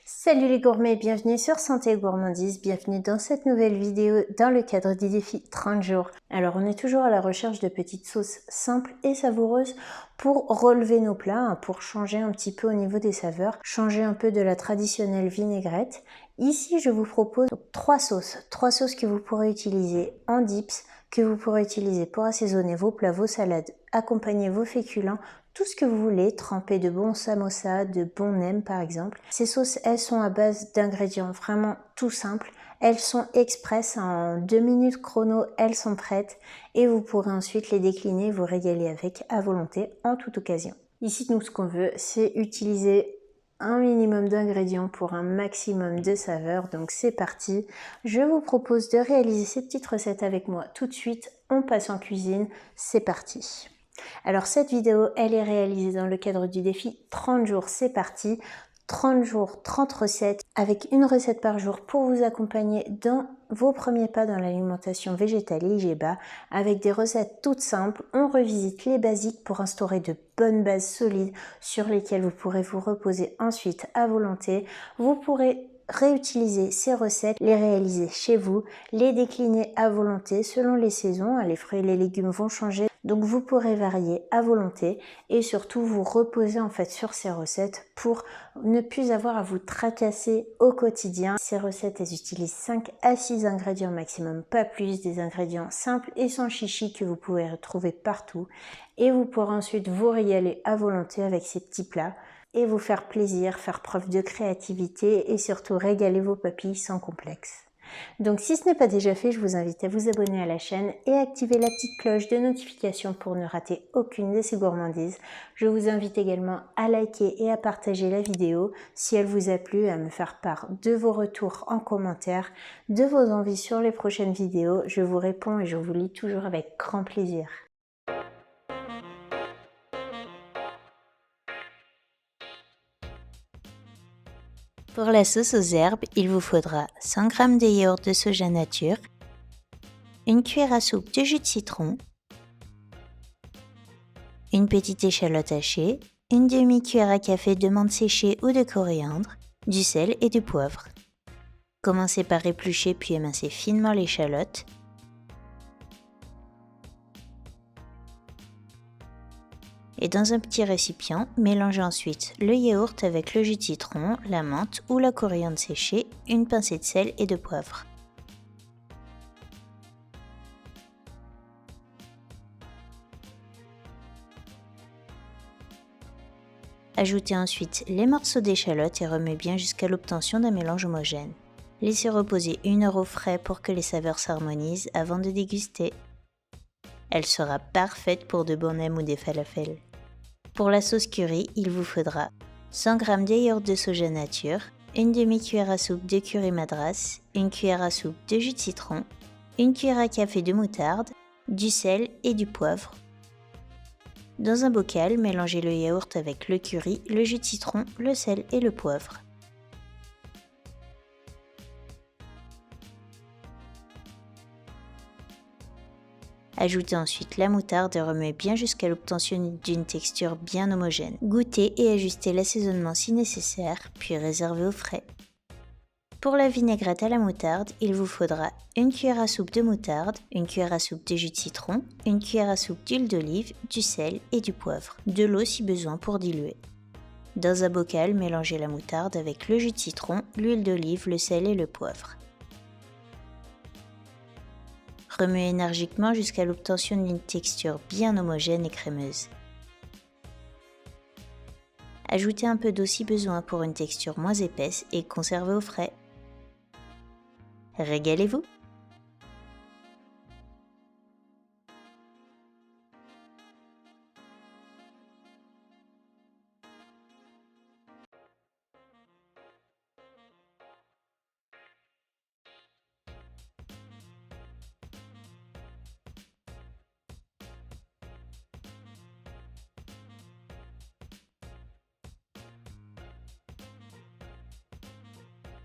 Salut les gourmets, bienvenue sur Santé et Gourmandise, bienvenue dans cette nouvelle vidéo dans le cadre du défi 30 jours. Alors on est toujours à la recherche de petites sauces simples et savoureuses pour relever nos plats, pour changer un petit peu au niveau des saveurs, changer un peu de la traditionnelle vinaigrette. Ici je vous propose trois sauces que vous pourrez utiliser en dips, que vous pourrez utiliser pour assaisonner vos plats, vos salades, accompagner vos féculents, tout ce que vous voulez, tremper de bons samosas, de bons nems par exemple. Ces sauces, elles sont à base d'ingrédients vraiment tout simples. Elles sont express, en 2 minutes chrono, elles sont prêtes et vous pourrez ensuite les décliner, vous régaler avec à volonté en toute occasion. Ici, nous, ce qu'on veut, c'est utiliser un minimum d'ingrédients pour un maximum de saveurs. Donc c'est parti, je vous propose de réaliser ces petites recettes avec moi tout de suite. On passe en cuisine, c'est parti. Alors cette vidéo, elle est réalisée dans le cadre du défi 30 jours, c'est parti. 30 jours, 30 recettes, avec une recette par jour pour vous accompagner dans vos premiers pas dans l'alimentation végétale et IGBA, avec des recettes toutes simples. On revisite les basiques pour instaurer de bonnes bases solides sur lesquelles vous pourrez vous reposer ensuite à volonté. Vous pourrez réutiliser ces recettes, les réaliser chez vous, les décliner à volonté selon les saisons. Les fruits et les légumes vont changer, donc vous pourrez varier à volonté et surtout vous reposer en fait sur ces recettes pour ne plus avoir à vous tracasser au quotidien. Ces recettes, elles utilisent 5 à 6 ingrédients maximum, pas plus, des ingrédients simples et sans chichi que vous pouvez retrouver partout, et vous pourrez ensuite vous régaler à volonté avec ces petits plats et vous faire plaisir, faire preuve de créativité et surtout régaler vos papilles sans complexe. Donc si ce n'est pas déjà fait, je vous invite à vous abonner à la chaîne et à activer la petite cloche de notification pour ne rater aucune de ces gourmandises. Je vous invite également à liker et à partager la vidéo si elle vous a plu, à me faire part de vos retours en commentaire, de vos envies sur les prochaines vidéos. Je vous réponds et je vous lis toujours avec grand plaisir. Pour la sauce aux herbes, il vous faudra 100 g de yaourt de soja nature, une cuillère à soupe de jus de citron, une petite échalote hachée, une demi-cuillère à café de menthe séchée ou de coriandre, du sel et du poivre. Commencez par éplucher puis émincer finement l'échalote. Et dans un petit récipient, mélangez ensuite le yaourt avec le jus de citron, la menthe ou la coriandre séchée, une pincée de sel et de poivre. Ajoutez ensuite les morceaux d'échalote et remuez bien jusqu'à l'obtention d'un mélange homogène. Laissez reposer 1 heure au frais pour que les saveurs s'harmonisent avant de déguster. Elle sera parfaite pour de bons nems ou des falafels. Pour la sauce curry, il vous faudra 100 g de yaourt de soja nature, une demi-cuillère à soupe de curry madras, une cuillère à soupe de jus de citron, une cuillère à café de moutarde, du sel et du poivre. Dans un bocal, mélangez le yaourt avec le curry, le jus de citron, le sel et le poivre. Ajoutez ensuite la moutarde et remuez bien jusqu'à l'obtention d'une texture bien homogène. Goûtez et ajustez l'assaisonnement si nécessaire, puis réservez au frais. Pour la vinaigrette à la moutarde, il vous faudra une cuillère à soupe de moutarde, une cuillère à soupe de jus de citron, une cuillère à soupe d'huile d'olive, du sel et du poivre. De l'eau si besoin pour diluer. Dans un bocal, mélangez la moutarde avec le jus de citron, l'huile d'olive, le sel et le poivre. Remuez énergiquement jusqu'à l'obtention d'une texture bien homogène et crémeuse. Ajoutez un peu d'eau si besoin pour une texture moins épaisse et conservez au frais. Régalez-vous!